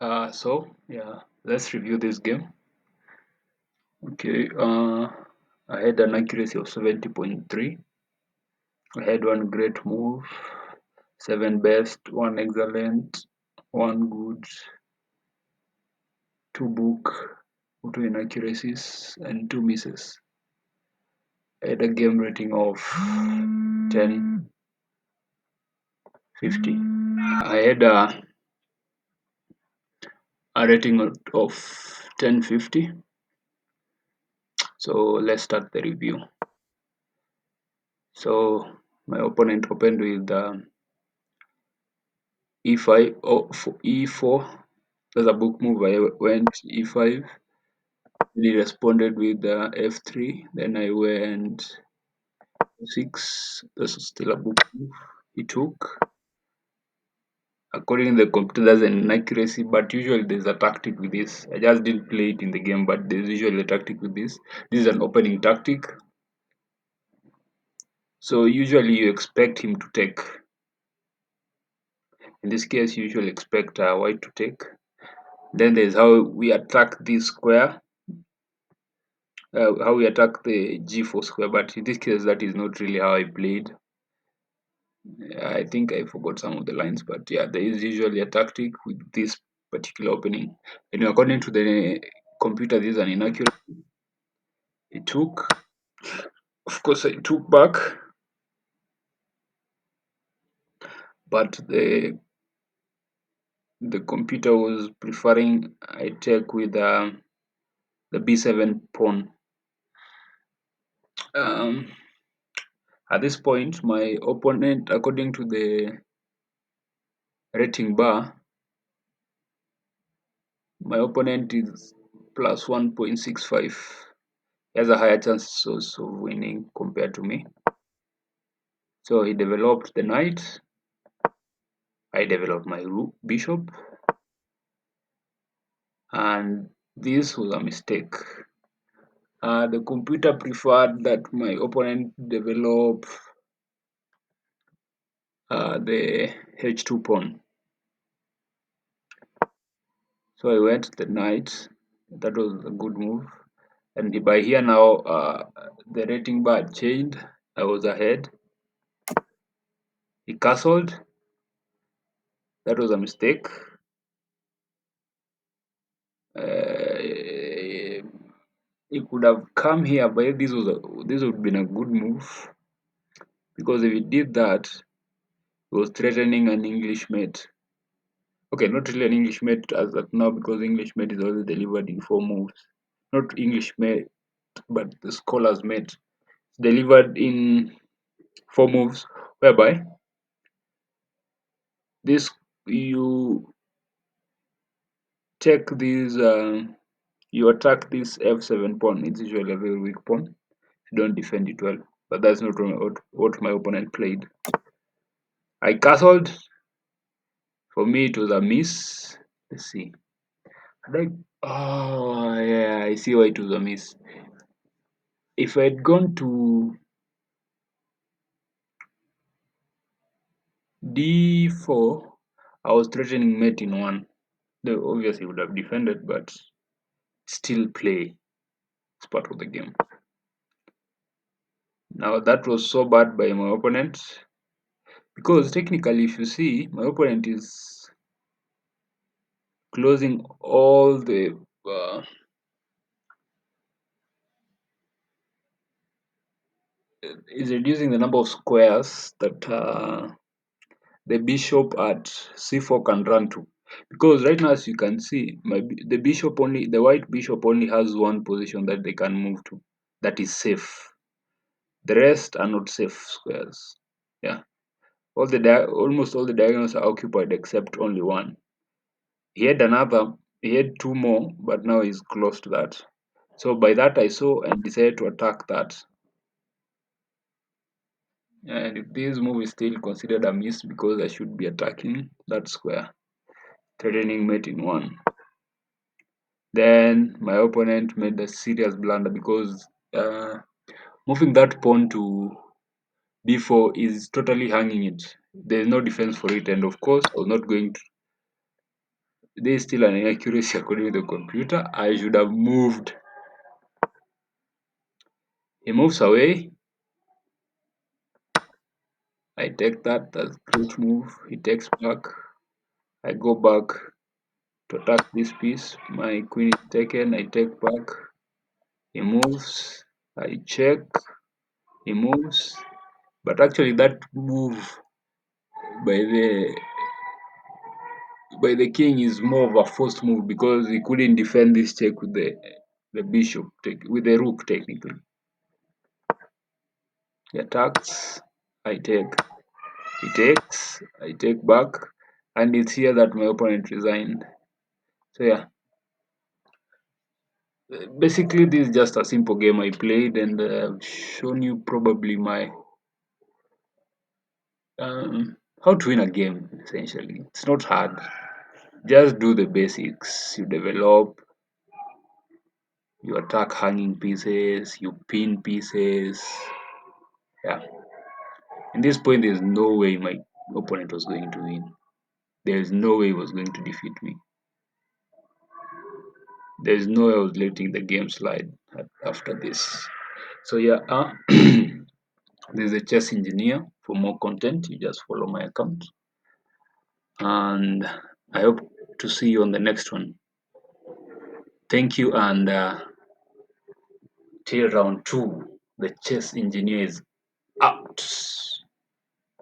So let's review this game. Okay, I had an accuracy of 70.3. I had one great move, seven best, one excellent, one good, two book, two inaccuracies, and two misses. I had a game rating of 1050. I had a rating of 1050. So let's start the review. So my opponent opened with e5 e4. That's a book move. I went e5. Then he responded with f3. Then I went 6. This is still a book move. He took. According to the computer, there's an inaccuracy, but usually there's a tactic with this. I just didn't play it in the game, but there's usually a tactic with this. This is an opening tactic. So usually you expect him to take. In this case, you usually expect white to take. Then there's how we attack this square, how we attack the g4 square, but in this case that is not really how I played. I think I forgot some of the lines, but yeah, there is usually a tactic with this particular opening. And according to the computer, this is an inaccurate. It took, of course, I took back, but the computer was preferring I take with the b7 pawn. Um, at this point, my opponent, according to the rating bar, my opponent is plus 1.65. He has a higher chance of winning compared to me. So he developed the knight. I developed my bishop. And this was a mistake. The computer preferred that my opponent develop the h2 pawn. So I went the knight. That was a good move. And by here now, the rating bar changed. I was ahead. He castled. That was a mistake. He could have come here, but this would have been a good move, because if he did that, he was threatening an English mate. Okay, not really an English mate as of now, because English mate is always delivered in four moves. Not English mate, but the scholar's mate. It's delivered in four moves, whereby this you take this, you attack this f7 pawn. It's usually a very weak pawn. You don't defend it well, but that's not what my opponent played. I castled. For me, it was a miss. Let's see. Had I? Oh, yeah, I see why it was a miss. If I had gone to d4, I was threatening mate in 1. They obviously would have defended, but still play. It's part of the game. Now, that was so bad by my opponent, because technically, if you see, my opponent is closing all the is reducing the number of squares that the bishop at c4 can run to, because right now, as you can see, the white bishop only has one position that they can move to, that is safe. The rest are not safe squares. Yeah, almost all the diagonals are occupied except only one. He had two more, but now he's close to that. So by that I saw and decided to attack that. And if this move is still considered a miss, because I should be attacking that square, threatening mate in 1. Then my opponent made a serious blunder, because moving that pawn to d4 is totally hanging it. There's no defense for it, and of course I was not going to. There is still an inaccuracy according to the computer. I should have moved. He moves away. I take that. That's great move. He takes back. I go back to attack this piece. My queen is taken. I take back. He moves. I check. He moves. But actually, that move by the king is more of a forced move because he couldn't defend this check with the bishop, with the rook technically. He attacks. I take. He takes. I take back, and it's here that my opponent resigned. So yeah, basically this is just a simple game I played, and I've shown you probably my how to win a game. Essentially, it's not hard. Just do the basics. You develop. You attack hanging pieces. You pin pieces. Yeah. At this point, there's no way my opponent was going to win. There's no way he was going to defeat me. There's no way I was letting the game slide after this. So yeah, there's a chess engineer. For more content, you just follow my account. And I hope to see you on the next one. Thank you, and till round two, the chess engineer is out.